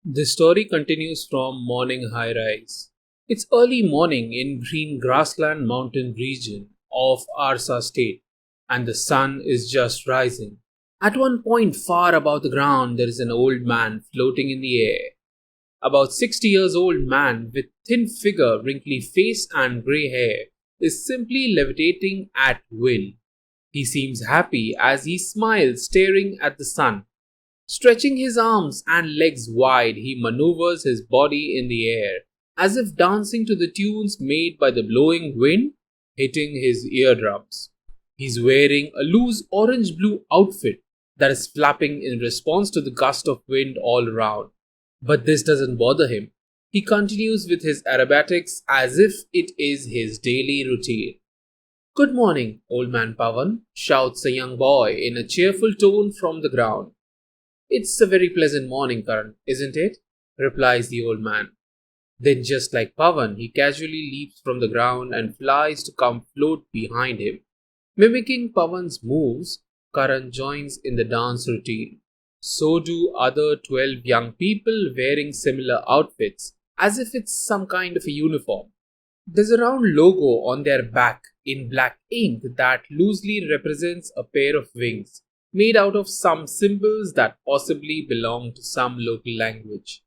The story continues from morning high rise. It's early morning in green grassland mountain region of Arsa state and the sun is just rising. At one point far above the ground there is an old man floating in the air. About 60 years old man with thin figure, wrinkly face and grey hair is simply levitating at will. He seems happy as he smiles staring at the sun. Stretching his arms and legs wide, he maneuvers his body in the air, as if dancing to the tunes made by the blowing wind hitting his eardrums. He's wearing a loose orange blue outfit that is flapping in response to the gust of wind all around. But this doesn't bother him. He continues with his aerobatics as if it is his daily routine. Good morning, old man Pavan, shouts a young boy in a cheerful tone from the ground. It's a very pleasant morning, Karan, isn't it? Replies the old man. Then, just like Pavan, he casually leaps from the ground and flies to come float behind him. Mimicking Pavan's moves, Karan joins in the dance routine. So do other 12 young people wearing similar outfits, as if it's some kind of a uniform. There's a round logo on their back in black ink that loosely represents a pair of wings, made out of some symbols that possibly belong to some local language.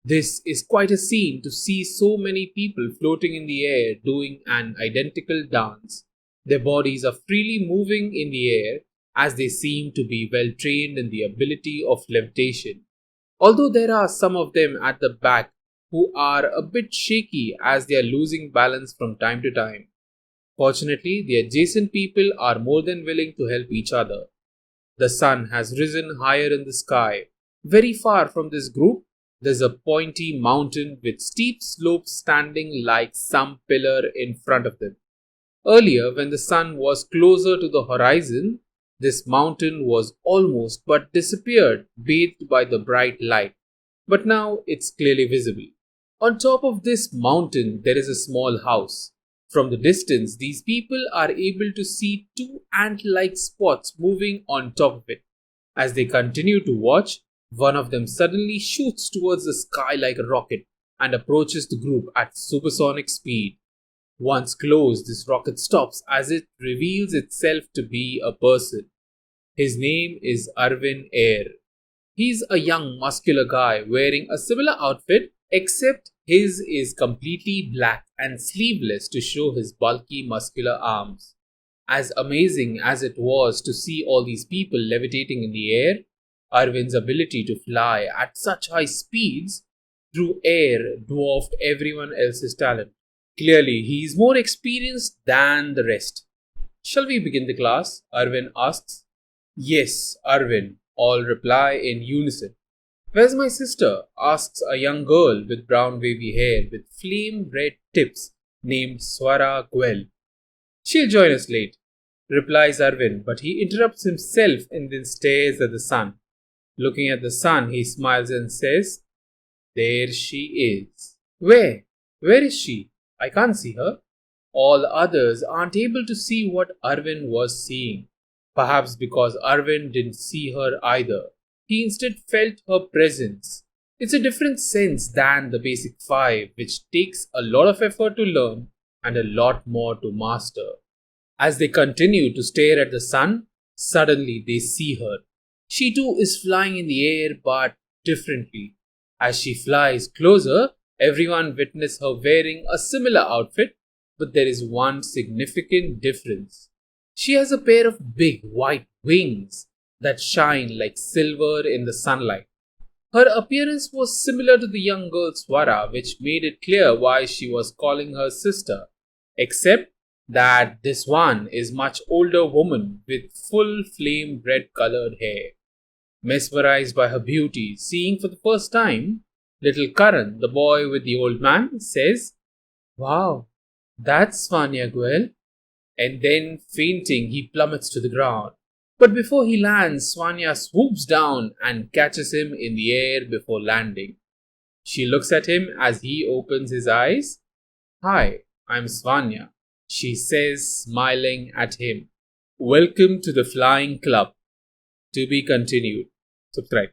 This is quite a scene to see so many people floating in the air doing an identical dance. Their bodies are freely moving in the air as they seem to be well trained in the ability of levitation. Although there are some of them at the back who are a bit shaky as they are losing balance from time to time. Fortunately, the adjacent people are more than willing to help each other. The sun has risen higher in the sky. Very far from this group, there's a pointy mountain with steep slopes standing like some pillar in front of them. Earlier, when the sun was closer to the horizon, this mountain was almost but disappeared, bathed by the bright light. But now it's clearly visible. On top of this mountain, there is a small house. From the distance, these people are able to see two ant-like spots moving on top of it. As they continue to watch, one of them suddenly shoots towards the sky like a rocket and approaches the group at supersonic speed. Once close, this rocket stops as it reveals itself to be a person. His name is Arvin Air. He's a young muscular guy wearing a similar outfit, except his is completely black and sleeveless to show his bulky muscular arms. As amazing as it was to see all these people levitating in the air, Arvin's ability to fly at such high speeds through air dwarfed everyone else's talent. Clearly, he is more experienced than the rest. Shall we begin the class? Arvin asks. Yes, Arvin, all reply in unison. Where's my sister? Asks a young girl with brown wavy hair with flame red tips named Swara Gwel. She'll join us late, replies Arvin, but he interrupts himself and then stares at the sun. Looking at the sun, he smiles and says, There she is. Where? Where is she? I can't see her. All others aren't able to see what Arvin was seeing. Perhaps because Arvin didn't see her either. He instead felt her presence. It's a different sense than the basic five, which takes a lot of effort to learn and a lot more to master. As they continue to stare at the sun, suddenly they see her. She too is flying in the air, but differently. As she flies closer, everyone witnesses her wearing a similar outfit, but there is one significant difference. She has a pair of big white wings that shine like silver in the sunlight. Her appearance was similar to the young girl Swara, which made it clear why she was calling her sister, except that this one is much older woman with full flame red colored hair. Mesmerized by her beauty, seeing for the first time, little Karan, the boy with the old man, says, Wow, that's Svanya Gwel. And then, fainting, he plummets to the ground. But before he lands, Svanya swoops down and catches him in the air before landing. She looks at him as he opens his eyes. Hi, I'm Svanya, she says, smiling at him. Welcome to the Flying Club. To be continued. Subscribe.